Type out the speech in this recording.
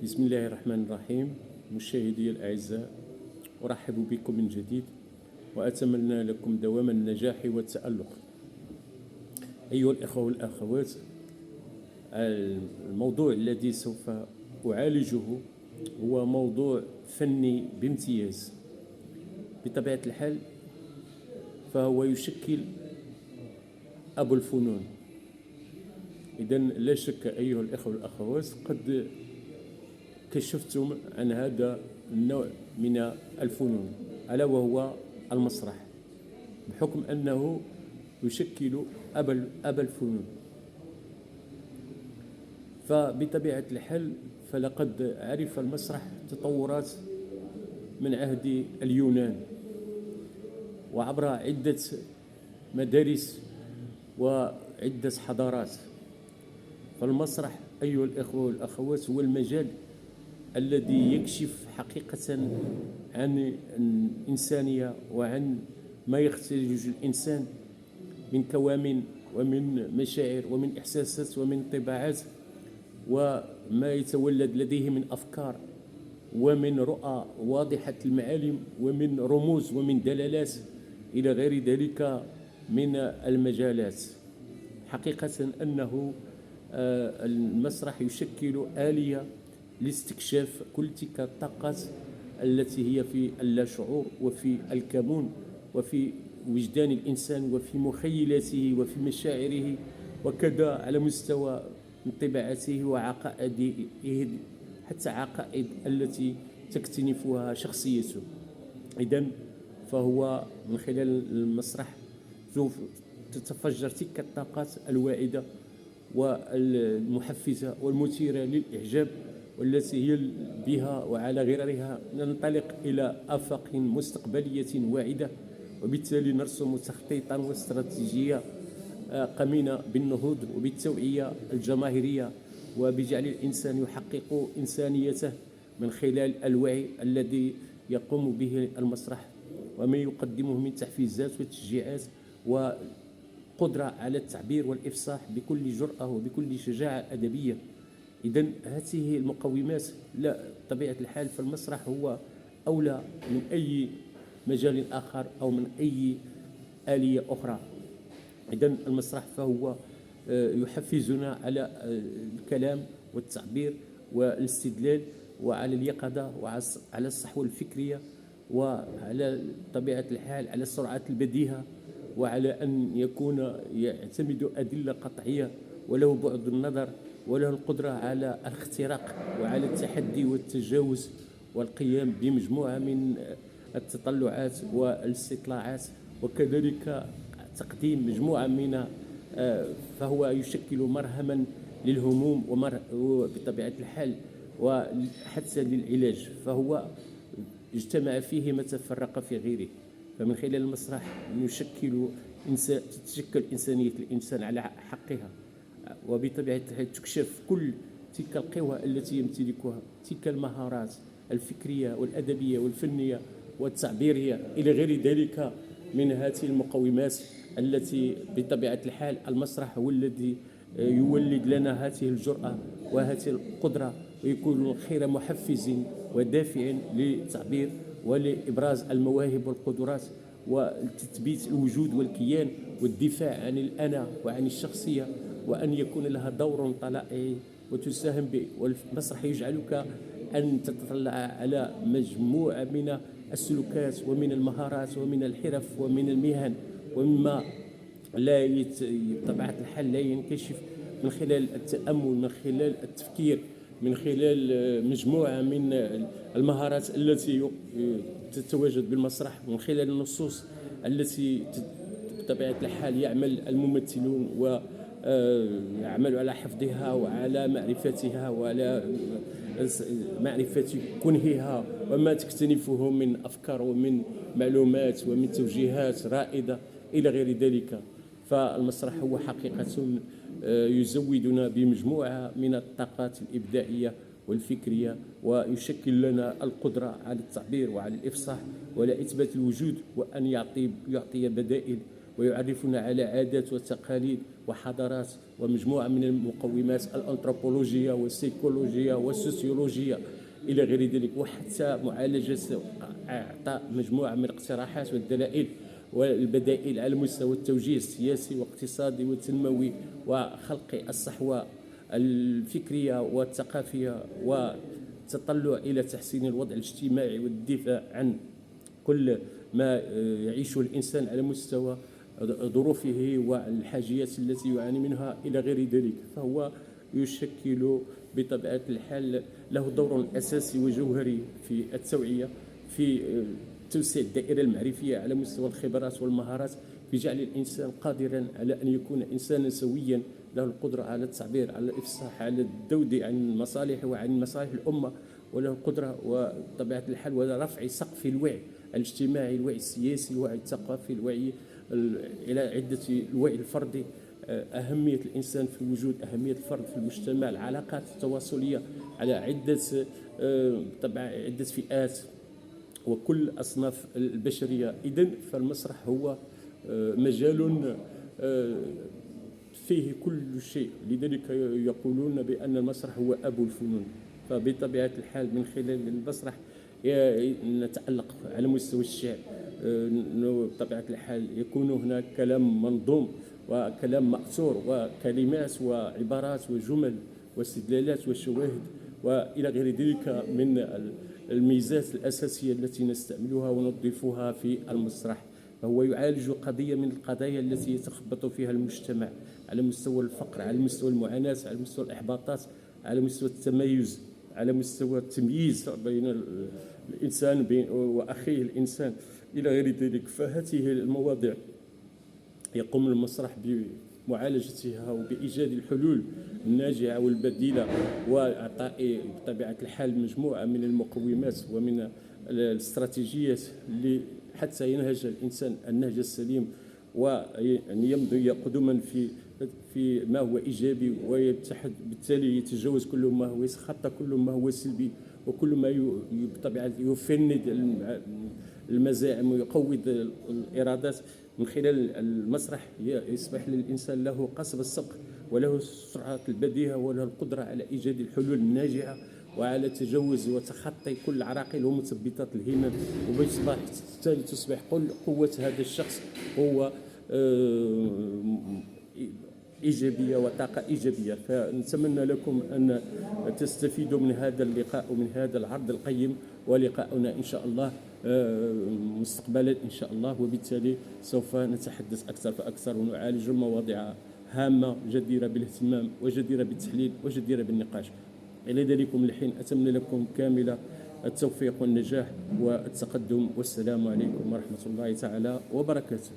بسم الله الرحمن الرحيم. مشاهدي الأعزاء، أرحب بكم من جديد وأتمنى لكم دوام النجاح والتألق. أيها الإخوة والأخوات، الموضوع الذي سوف أعالجه هو موضوع فني بامتياز. بطبيعة الحال فهو يشكل أبو الفنون. إذن لا شك أيها الإخوة والأخوات قد كشفتم عن هذا النوع من الفنون، ألا وهو المسرح، بحكم أنه يشكل أبا الفنون. فبطبيعة الحال فلقد عرف المسرح تطورات من عهد اليونان وعبر عدة مدارس وعدة حضارات. فالمسرح أيها الإخوة والأخوات هو المجال الذي يكشف حقيقة عن الإنسانية وعن ما يختلج الإنسان من كوامن ومن مشاعر ومن إحساسات ومن طباعات، وما يتولد لديه من أفكار ومن رؤى واضحة المعالم ومن رموز ومن دلالات إلى غير ذلك من المجالات. حقيقة أنه المسرح يشكل آلية لاستكشاف كل تلك الطاقات التي هي في اللاشعور وفي الكمون وفي وجدان الإنسان وفي مخيلته وفي مشاعره، وكذا على مستوى انطباعاته وعقائده، حتى عقائد التي تكتنفها شخصيته. إذن فهو من خلال المسرح سوف تتفجر تلك الطاقات الواعدة والمحفزة والمثيرة للإعجاب، والتي هي بها وعلى غرارها ننطلق إلى آفاق مستقبلية واعدة، وبالتالي نرسم تخطيطا واستراتيجية قمينة بالنهوض وبالتوعية الجماهيرية وبجعل الإنسان يحقق إنسانيته من خلال الوعي الذي يقوم به المسرح وما يقدمه من تحفيزات وتشجيعات وقدرة على التعبير والإفصاح بكل جرأة وبكل شجاعة أدبية. إذن هذه المقومات، لا طبيعة الحال فالمسرح هو أولى من أي مجال آخر أو من أي آلية أخرى. إذن المسرح فهو يحفزنا على الكلام والتعبير والاستدلال وعلى اليقظة وعلى الصحوة الفكرية وعلى طبيعة الحال على سرعة البديهة، وعلى أن يكون يعتمد أدلة قطعية وله بعد النظر وله القدرة على الاختراق وعلى التحدي والتجاوز والقيام بمجموعة من التطلعات والاستطلاعات، وكذلك تقديم مجموعة من فهو يشكل مرهما للهموم وبطبيعة الحال وحتى للعلاج، فهو اجتمع فيه ما تفرق في غيره. فمن خلال المسرح تتشكل إنسانية الإنسان على حقها، وبطبيعة الحال تكشف كل تلك القوى التي يمتلكها، تلك المهارات الفكرية والأدبية والفنية والتعبيرية إلى غير ذلك من هذه المقومات التي بطبيعة الحال المسرح هو الذي يولد لنا هذه الجرأة وهذه القدرة، ويكون خير محفز ودافع للتعبير ولإبراز المواهب والقدرات وتثبيت الوجود والكيان والدفاع عن الأنا وعن الشخصية، وأن يكون لها دور طلائعي وتساهم والمسرح يجعلك أن تتطلع على مجموعة من السلوكات ومن المهارات ومن الحرف ومن المهن ومما بطبيعة الحال لا ينكشف من خلال التأمل، من خلال التفكير، من خلال مجموعة من المهارات التي تتواجد بالمسرح، من خلال النصوص التي بطبيعة الحال يعمل الممثلون ويعمل على حفظها وعلى معرفتها وعلى معرفة كنهها وما تكتنفه من أفكار ومن معلومات ومن توجيهات رائدة إلى غير ذلك. فالمسرح هو حقيقة يزودنا بمجموعة من الطاقات الإبداعية والفكرية، ويشكل لنا القدرة على التعبير وعلى الإفصاح وعلى إثبات الوجود، وأن يعطي بدائل ويعرفنا على عادات وتقاليد وحضارات ومجموعة من المقومات الأنثروبولوجية والسيكولوجية والسوسيولوجية إلى غير ذلك، وحتى معالجة إعطاء مجموعة من الاقتراحات والدلائل والبدائل على مستوى التوجيه السياسي والاقتصادي والتنموي وخلق الصحوة الفكرية والثقافية والتطلع إلى تحسين الوضع الاجتماعي والدفاع عن كل ما يعيشه الإنسان على مستوى ظروفه والحاجيات التي يعاني منها إلى غير ذلك. فهو يشكل بطبيعة الحال له دور أساسي وجوهري في التوعية، في توسيع الدائرة المعرفية على مستوى الخبرات والمهارات، في جعل الإنسان قادرا على أن يكون إنسانا سويا له القدرة على التعبير، على الإفصاح، على الذود عن مصالحه وعن مصالح الأمة، وله القدرة وطبيعة الحال ورفع سقف الوعي الاجتماعي، الوعي السياسي، الوعي الثقافي، الوعي إلى عدة الوعي الفردي، أهمية الإنسان في الوجود، أهمية الفرد في المجتمع، العلاقات التواصلية على عدة فئات وكل أصناف البشرية. إذن فالمسرح هو مجال فيه كل شيء، لذلك يقولون بأن المسرح هو أبو الفنون. فبطبيعة الحال من خلال المسرح نتألق على مستوى الشعر، بطبيعة الحال يكون هناك كلام منظوم وكلام مأثور وكلمات وعبارات وجمل واستدلالات وشواهد وإلى غير ذلك من الميزات الأساسية التي نستعملها ونضيفها في المسرح. فهو يعالج قضية من القضايا التي يتخبط فيها المجتمع على مستوى الفقر، على مستوى المعاناة، على مستوى الإحباطات، على مستوى التميز، على مستوى التمييز بين الإنسان وأخيه الإنسان إلى غير ذلك. فهذه المواضيع يقوم المسرح بمعالجتها وبإيجاد الحلول الناجعة والبديلة وإعطاء بطبيعة الحال مجموعة من المقومات ومن الاستراتيجيات حتى ينهج الإنسان النهج السليم وأن يمضي قدما في ما هو إيجابي، وبالتالي يتجاوز كل ما هو يتخطى كل ما هو سلبي وكل ما بطبيعة يفند المزاعم ويقوض الإرادات. من خلال المسرح يصبح للإنسان له قصب السبق وله سرعة البديهة وله القدرة على إيجاد الحلول الناجعة وعلى تجاوز وتخطي كل عراقيل ومثبطات الهمم، وبالتالي تصبح قوة هذا الشخص قوة إيجابية وطاقة إيجابية. فنتمنى لكم أن تستفيدوا من هذا اللقاء ومن هذا العرض القيم، ولقاؤنا إن شاء الله مستقبلا إن شاء الله، وبالتالي سوف نتحدث أكثر فأكثر ونعالج مواضيع هامة جديرة بالاهتمام وجديرة بالتحليل وجديرة بالنقاش. إلى ذلكم الحين أتمنى لكم كامل التوفيق والنجاح والتقدم، والسلام عليكم ورحمة الله تعالى وبركاته.